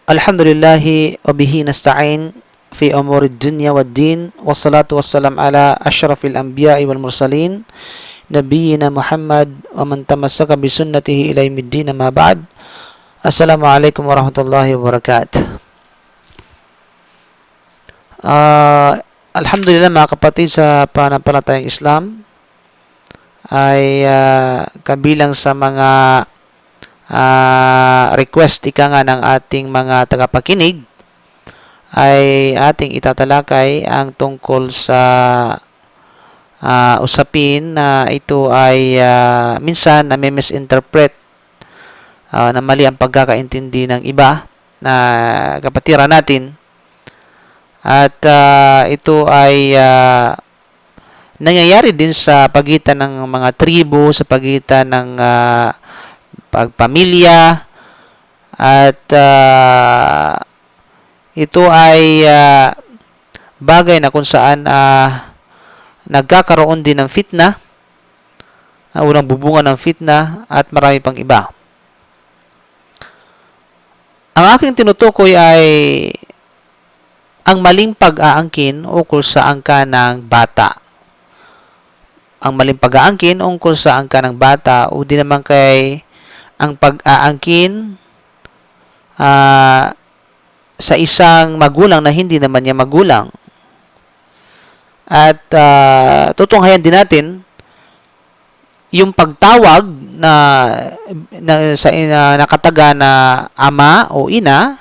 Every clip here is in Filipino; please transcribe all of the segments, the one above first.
Alhamdulillahi wa bihi nasta'in fi umuri dunya wad din wassalatu wassalam ala asyrafil anbiya'i wal mursalin nabiyyina Muhammad wa man tamassaka bi sunnatihi ila yaumiddin ma ba'd. Assalamualaikum warahmatullahi wabarakatuh. Alhamdulillah mga kapatid, sa pananampalatayang Islam ay kabilang sa mga request ng ating mga tagapakinig ay ating itatalakay ang tungkol sa usapin na ito ay minsan na may misinterpret na mali ang pagkakaintindi ng iba na kapatiran natin, at ito ay nangyayari din sa pagitan ng mga tribo, sa pagitan ng pagpamilya, at ito ay bagay na kung saan nagkakaroon din ng fitna, unang bubunga ng fitna at marami pang iba. Ang aking tinutukoy ay ang maling pag-aangkin ukol sa angka ng bata. Ang maling pag-aangkin ukol sa angka ng bata o di naman kay ang pag-aangkin sa isang magulang na hindi naman niya magulang. At tutunghayan din natin yung pagtawag na nakataga na ama o ina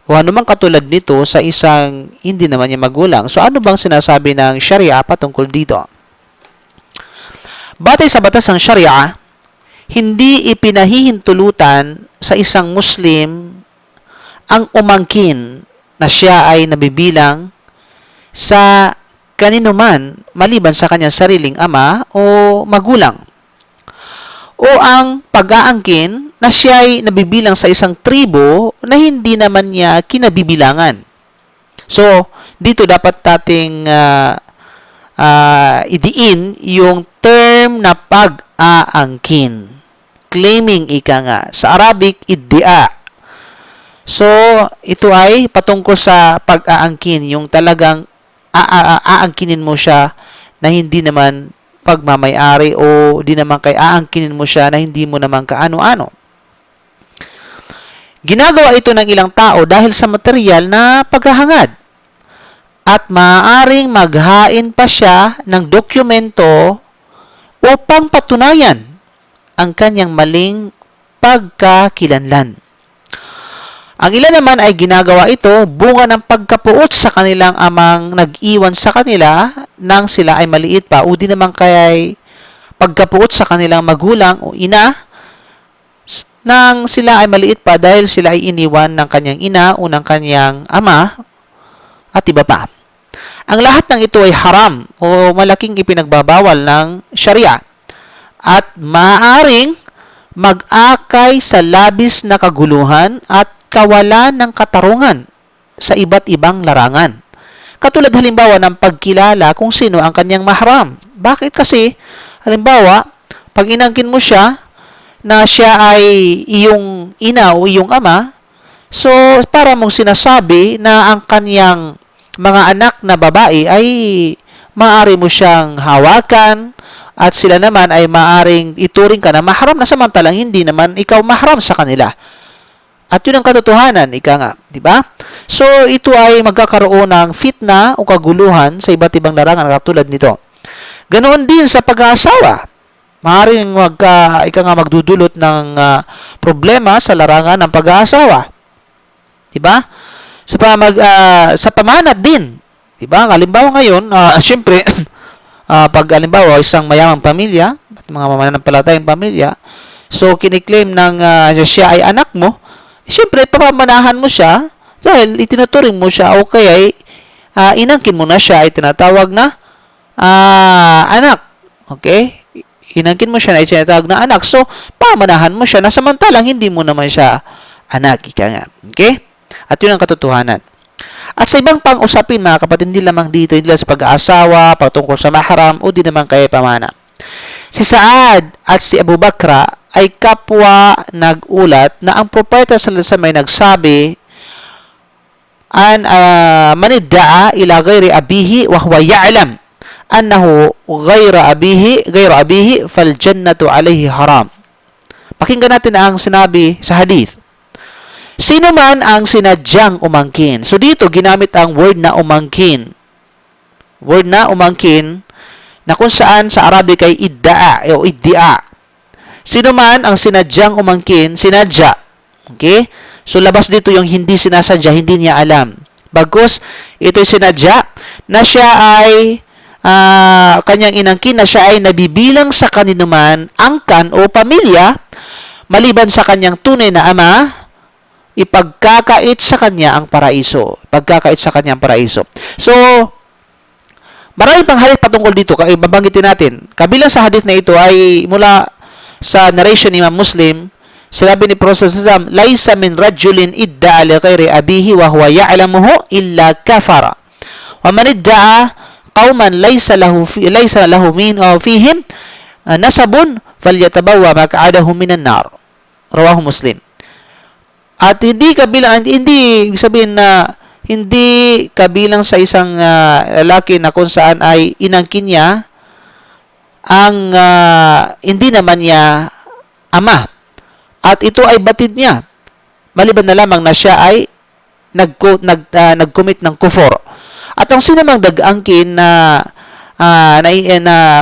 o anumang katulad nito sa isang hindi naman niya magulang. So ano bang sinasabi ng Sharia patungkol dito? Batay sa batas ng Sharia, hindi ipinahihintulutan sa isang Muslim ang umangkin na siya ay nabibilang sa kanino man maliban sa kanyang sariling ama o magulang, o ang pag-aangkin na siya ay nabibilang sa isang tribo na hindi naman niya kinabibilangan. So, dito dapat nating idiin yung term na pag-aangkin. Claiming nga. Sa Arabic, iddia. So, ito ay patungkol sa pag-aangkin. Yung talagang aangkinin mo siya na hindi naman pagmamayari, o di naman kay aangkinin mo siya na hindi mo naman kaano-ano. Ginagawa ito ng ilang tao dahil sa material na paghahangad. At maaaring maghain pa siya ng dokumento upang patunayan ang kanyang maling pagkakilanlan. Ang ilan naman ay ginagawa ito bunga ng pagkapuot sa kanilang amang nag-iwan sa kanila nang sila ay maliit pa, o di naman kaya pagkapuot sa kanilang magulang o ina nang sila ay maliit pa dahil sila ay iniwan ng kanyang ina o ng kanyang ama at iba pa. Ang lahat ng ito ay haram o malaking ipinagbabawal ng Sharia at maaaring mag-akay sa labis na kaguluhan at kawalan ng katarungan sa iba't ibang larangan. Katulad halimbawa ng pagkilala kung sino ang kanyang mahram. Bakit kasi? Halimbawa, pag inangkin mo siya na siya ay iyong ina o iyong ama, so para mong sinasabi na ang kanyang mga anak na babae ay maaari mo siyang hawakan, at sila naman ay maaring ituring ka na mahram na samantalang hindi naman ikaw mahram sa kanila. At yun ang katotohanan, nga, di ba? So, ito ay magkakaroon ng fitna o kaguluhan sa iba't ibang larangan katulad nito. Ganoon din sa pag-aasawa. Maaring magdudulot ng problema sa larangan ng pag-aasawa. Di ba? Sa pamanat din. Di ba? Halimbawa ngayon, syempre, pag halimbawa isang mayamang pamilya at mga mananampalatayang pamilya, so kiniklaim ng siya ay anak mo, siyempre papamanahan mo siya dahil itinuturing mo siya, o kaya ay inangkin mo na siya ay tinatawag na anak. Okay? Inangkin mo siya na tinatawag na anak, so pamanahan mo siya na samantalang hindi mo naman siya anak. Nga. Okay? At yun ang katotohanan. At sa ibang pang-usapin, mga kapatid, hindi lamang dito, hindi lang sa pag-aasawa, patungkol sa mahram, o di naman kaya pamana. Si Saad at si Abu Bakra ay kapwa nag-ulat na ang propeta sallallahu alaihi wasallam ay nagsabi man idda'a ila ghairi abihi wa huwa ya'lam annahu ghayra abihi fal jannatu alayhi haram. Pakinggan natin ang sinabi sa hadith. Sino man ang sinadyang umangkin. So dito ginamit ang word na umangkin. Word na umangkin na kung saan sa Arabic ay idda'a o iddia. Sino man ang sinadyang umangkin, sinadya. Okay? So labas dito yung hindi sinasadya, hindi niya alam. Bagkus ito'y sinadya na siya ay kanyang inangkin na siya ay nabibilang sa kaninuman angkan o pamilya maliban sa kanyang tunay na ama, ipagkakait sa kanya ang paraiso. Pagkakait sa kanya ang paraiso. So, marami pang hadith patungkol dito. Babanggitin natin. Kabilang sa hadith na ito ay mula sa narration ni Imam Muslim. Sinabi ni Prophet sallallahu alaihi wasallam, "Laisa min rajulin idda'a li ghairi abihi wa huwa ya'lamuhu illa kafara. Wa man idda'a qauman laysa lahu min fihim nasabun falyatabawwa maq'adahu minan nar." Rawahu Muslim. At hindi sabihin na hindi kabilang sa isang lalaki na kung saan ay inangkin niya ang hindi naman niya ama. At ito ay batid niya. Maliban na lamang na siya ay nag-commit ng kufur. At ang sinamang nag-angkin na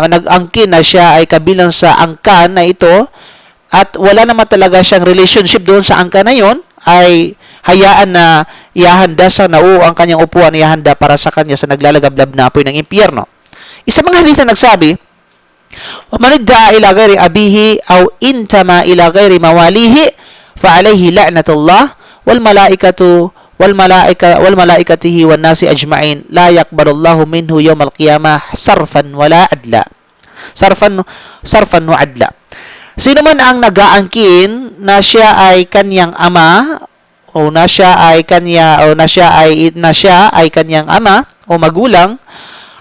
nag-angkin na siya ay kabilang sa angkan na ito at wala naman talaga siyang relationship doon sa angkan na yon, ay hayaan na ihahanda sa ang kanyang upuan ihahanda para sa kanya sa naglalagablab na apoy ng impyerno. Isa mga hadith na nagsabi, "Man idda'a ila ghairi abihi aw intama ila ghairi mawalihi fa alayhi la'natullah wal malaikatihi wan nasi ajma'in la yaqbalullahu minhu yawmal qiyamah sarfan wala adla." Sarfan wa adla. Sino man ang nag-aangkin na siya ay kanyang ama o na siya ay kanyang ama o magulang,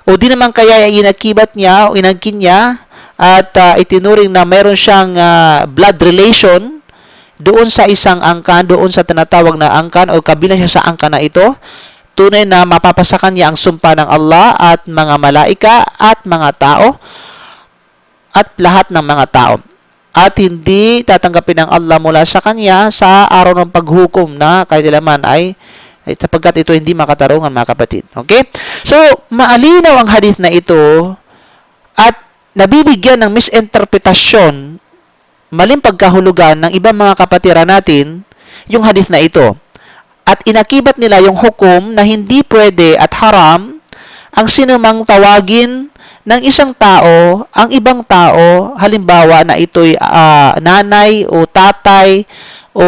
o di naman kaya inakibat niya o inangkin niya at itinuring na mayroon siyang blood relation doon sa isang angkan, doon sa tinatawag na angkan o kabilang siya sa angkan na ito, tunay na mapapasakan niya ang sumpa ng Allah at mga malaika at mga tao at lahat ng mga tao. At hindi tatanggapin ng Allah mula sa kanya sa araw ng paghukom na kailanman ay sapagkat ito hindi makatarungan, mga kapatid. Okay? So, maalinaw ang hadith na ito at nabibigyan ng misinterpretasyon, maling pagkahulugan ng ibang mga kapatiran natin yung hadith na ito. At inakibat nila yung hukom na hindi pwede at haram ang sinumang tawagin ng isang tao, ang ibang tao, halimbawa na ito'y nanay o tatay o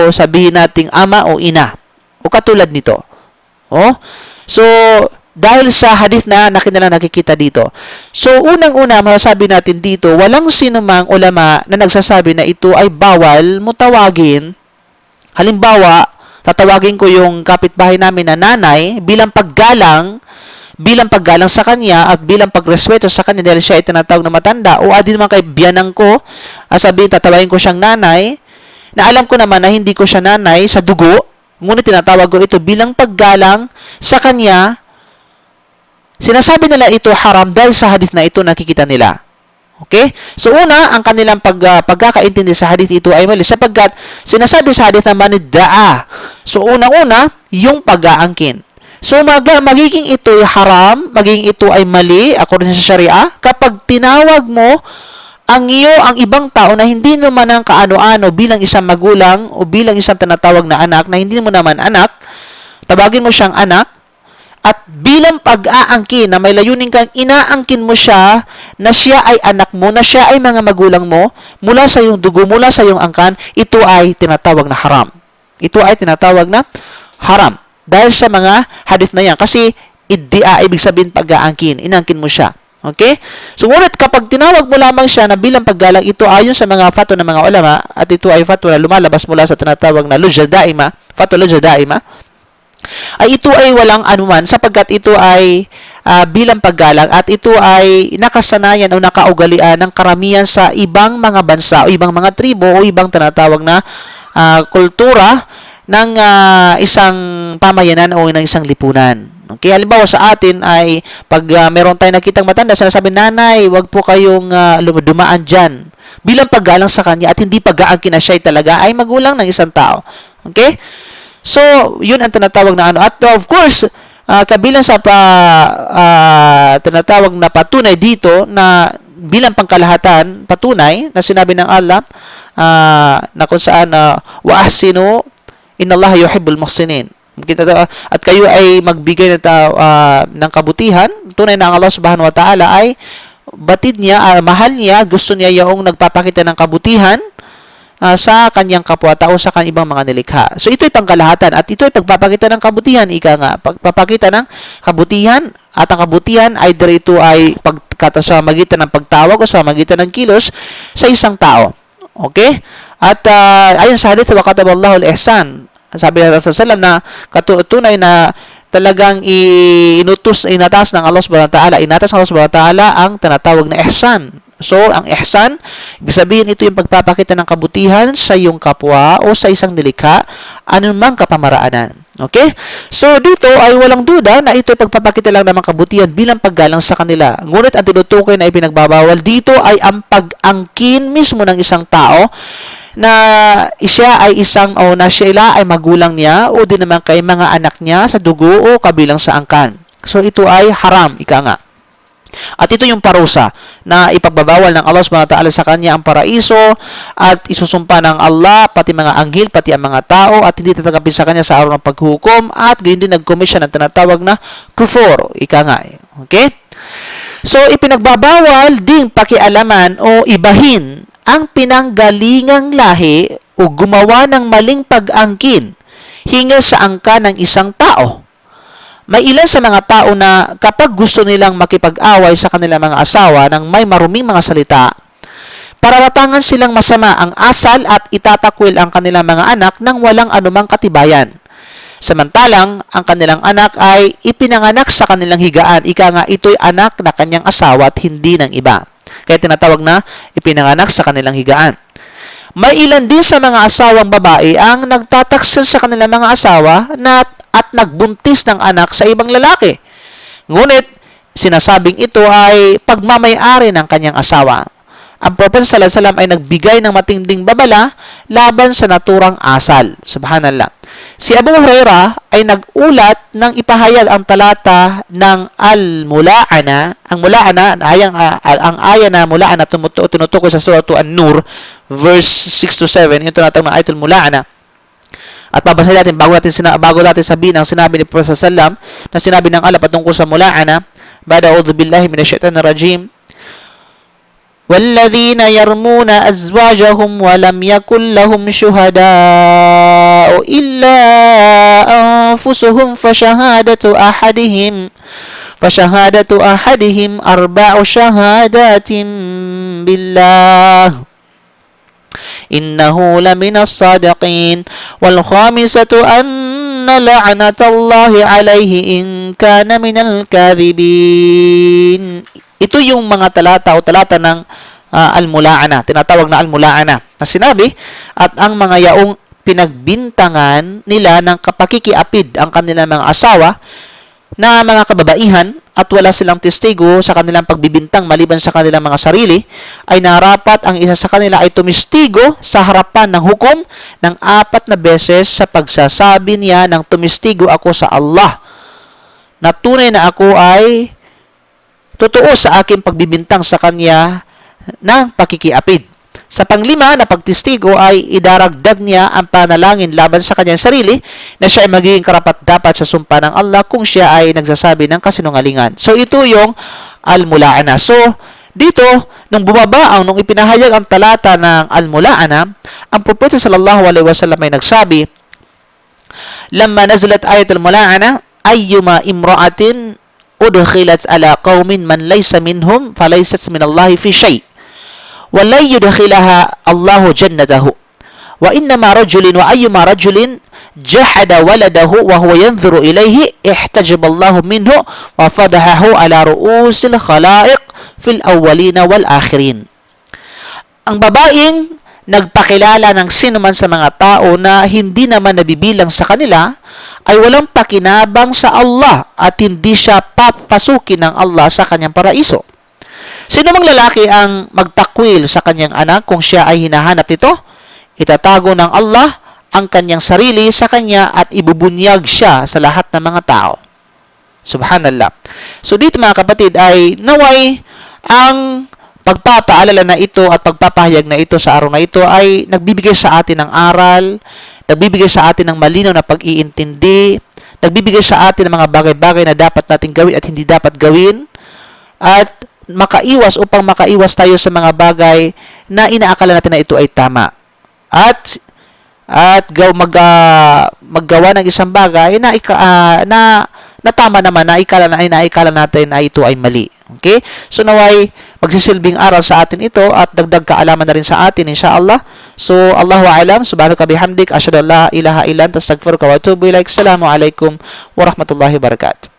sabihin nating ama o ina o katulad nito. So, dahil sa hadith na nakikita dito. So, unang-una, masasabi natin dito, walang sinumang ulama na nagsasabi na ito ay bawal mo tawagin. Halimbawa, tatawagin ko yung kapitbahay namin na nanay bilang paggalang sa kanya at bilang pagrespeto sa kanya dahil siya ay tinatawag na matanda, o adi naman kay biyanang ko, sabihin tatawagin ko siyang nanay, na alam ko naman na hindi ko siya nanay sa dugo, ngunit tinatawag ko ito bilang paggalang sa kanya. Sinasabi nila ito haram dahil sa hadith na ito nakikita nila. Okay? So una, ang kanilang pagkakaintindi sa hadith ito ay mali sapagkat sinasabi sa hadith na manidda'a. So unang-una, yung pag-aangkin. So, magiging ito ay haram, magiging ito ay mali, according sa Sharia, kapag tinawag mo ang ibang tao na hindi naman ang kaano-ano bilang isang magulang o bilang isang tinatawag na anak na hindi mo naman anak, tawagin mo siyang anak, at bilang pag-aangkin na may layunin kang inaangkin mo siya na siya ay anak mo, na siya ay mga magulang mo, mula sa iyong dugo, mula sa iyong angkan, ito ay tinatawag na haram. Ito ay tinatawag na haram. Dahil sa mga hadith na yan. Kasi, iddia, ibig sabihin pag-aangkin. Inangkin mo siya. Okay? So, ngunit kapag tinawag mo lamang siya na bilang paggalang, ito ayon sa mga fatwa ng mga ulama, at ito ay fatwa na lumalabas mula sa tinatawag na lujja daima, fatwa lujja daima, ay ito ay walang anuman sapagkat ito ay bilang paggalang at ito ay nakasanayan o nakaugalian ng karamihan sa ibang mga bansa o ibang mga tribo o ibang tinatawag na kultura ng isang pamayanan o ng isang lipunan. Okay, halimbawa sa atin ay pag meron tayong nakitang matanda, sinasabi, nanay, wag po kayong dumaan dyan. Bilang paggalang sa kanya at hindi pag-aangkin na siya talaga ay magulang ng isang tao. Okay? So, yun ang tinatawag na ano. At of course, kabilang sa tinatawag na patunay dito na bilang pangkalahatan, patunay na sinabi ng Allah na kung saan wa ahsinu innallaha yuhibbul muhsinin. At kayo ay magbigay ng kabutihan, tunay na ang Allah subhanahu wa ta'ala ay batid niya, mahal niya, gusto niya yung nagpapakita ng kabutihan sa kanyang kapwa-tao, sa kanyang ibang mga nilikha. So ito ay pangkalahatan at ito ay pagpapakita ng kabutihan, ika nga, pagpapakita ng kabutihan, at ang kabutihan either ito ay sa magitan ng pagtawag o sa magitan ng kilos sa isang tao. Okay? At ayon sa hadith, wa kataballahu al-ihsan. Sabi ng Rasulullah na tunay na talagang inatas ng Allah subhanahu wa ta'ala, inatas ng Allah subhanahu wa ta'ala ang tinatawag na ihsan. So, ang ihsan, ibig sabihin ito yung pagpapakita ng kabutihan sa iyong kapwa o sa isang nilikha, anumang kapamaraanan. Okay? So, dito ay walang duda na ito ay pagpapakita lang ng kabutihan bilang paggalang sa kanila. Ngunit ang tinutukoy na ipinagbabawal dito ay ang pag-angkin mismo ng isang tao na siya ay isang o na sila ay magulang niya o din naman kay mga anak niya sa dugo o kabilang sa angkan. So ito ay haram, ika nga. At ito yung parusa na ipagbabawal ng Allah subhanahu wa ta'ala sa kanya ang paraiso at isusumpa ng Allah pati mga anghel, pati ang mga tao at hindi tatanggapin sa kanya sa araw ng paghukom at gayon din nag-commit siya ng tinatawag na kufur, ika nga. Okay? So ipinagbabawal ding pakialaman o ibahin ang pinanggalingang lahi o gumawa ng maling pag-angkin hinggil sa angka ng isang tao. May ilan sa mga tao na kapag gusto nilang makipag-away sa kanilang mga asawa ng may maruming mga salita, pararatangan silang masama ang asal at itatakwil ang kanilang mga anak ng walang anumang katibayan. Samantalang, ang kanilang anak ay ipinanganak sa kanilang higaan. Ika nga, ito'y anak na kanyang asawa at hindi ng iba. Kaya tinatawag na ipinanganak sa kanilang higaan. May ilan din sa mga asawang babae ang nagtataksil sa kanilang mga asawa at nagbuntis ng anak sa ibang lalaki. Ngunit, sinasabing ito ay pagmamay-ari ng kanyang asawa. Ang Propeta sallallahu alaihi wasallam ay nagbigay ng matinding babala laban sa naturang asal. Subhanallah. Si Abu Hurairah ay nagulat ng ipahayag ang talata ng Al-Mula'ana. Ang Mula'ana, ang aya na Mula'ana tinutukoy sa surah An-Nur, verse 6 to 7, yung tinatawag na ayatul Mula'ana. At babasahin natin bago natin sabihin ang sinabi ni Propeta sallallahu alaihi wasallam na sinabi ng Allah patungkol sa Mula'ana. Ba'da a'udhu billahi minasyaitanir rajim. وَالَّذِينَ يَرْمُونَ أَزْوَاجَهُمْ وَلَمْ يَكُنْ لَهُمْ شُهَدَاءُ إِلَّا أَنفُسُهُمْ فَشَهَادَةُ أَحَدِهِمْ أَرْبَعُ شَهَادَاتٍ بِاللَّهِ إِنَّهُ لَمِنَ الصَّادِقِينَ وَالْخَامِسَةُ أَنَّ لَعْنَةَ اللَّهِ عَلَيْهِ إِنْ كَانَ مِنَ الْكَاذِبِينَ. Ito yung mga talata ng Al-Mula'ana, tinatawag na Al-Mula'ana, na sinabi, at ang mga yaong pinagbintangan nila ng kapakikiapid ang kanilang mga asawa na mga kababaihan at wala silang testigo sa kanilang pagbibintang maliban sa kanilang mga sarili, ay narapat ang isa sa kanila ay tumistigo sa harapan ng hukom ng 4 na beses sa pagsasabi niya ng tumistigo ako sa Allah na tunay na ako ay totoo sa aking pagbibintang sa kanya ng pakikiapid. Sa panglima na pagtistigo ay idaragdag niya ang panalangin laban sa kanyang sarili na siya ay magiging karapat-dapat sa sumpa ng Allah kung siya ay nagsasabi ng kasinungalingan. So ito yung Al-Mula'ana. So dito, nung nung ipinahayag ang talata ng Al-Mula'ana, ang Propeta sallallahu alaihi wasallam ay nagsabi, "Lamma nazalat ayat al-Mula'ana, ayyuma imra'atin udkhilat ala qaumin man laysa minhum falaysat min Allah fi shay wa la yudkhilaha Allah jannatahu wa innama rajulin wa ayyuma rajulin jahada waladahu wa huwa yanzuru ilayhi ihtajaba Allah minhu wa fadahahu ala ru'usil khalaiq fil awwalin wal akhirin." Ang babaeng nagpakilala ng sino man sa mga tao na hindi naman nabibilang sa kanila ay walang pakinabang sa Allah at hindi siya papasukin ng Allah sa kanyang paraiso. Sino mang lalaki ang magtakwil sa kanyang anak kung siya ay hinahanap nito, itatago ng Allah ang kanyang sarili sa kanya at ibubunyag siya sa lahat ng mga tao. Subhanallah. So dito mga kapatid ay naway ang pagpapaalala na ito at pagpapahayag na ito sa araw na ito ay nagbibigay sa atin ng aral, nagbibigay sa atin ng malinaw na pag-iintindi, nagbibigay sa atin ng mga bagay-bagay na dapat natin gawin at hindi dapat gawin, at upang makaiwas tayo sa mga bagay na inaakala natin na ito ay tama. At maggawa ng isang bagay na tama naman, na inaikala natin na ito ay mali. Okay? So naway magsisilbing aral sa atin ito at dagdag kaalaman na rin sa atin insyaallah. So Allahu a'lam, subhanaka bihamdik, asyhadu an la ilaha illa anta, astaghfiruka wa atubu ilaik. Assalamu alaikum warahmatullahi wabarakatuh.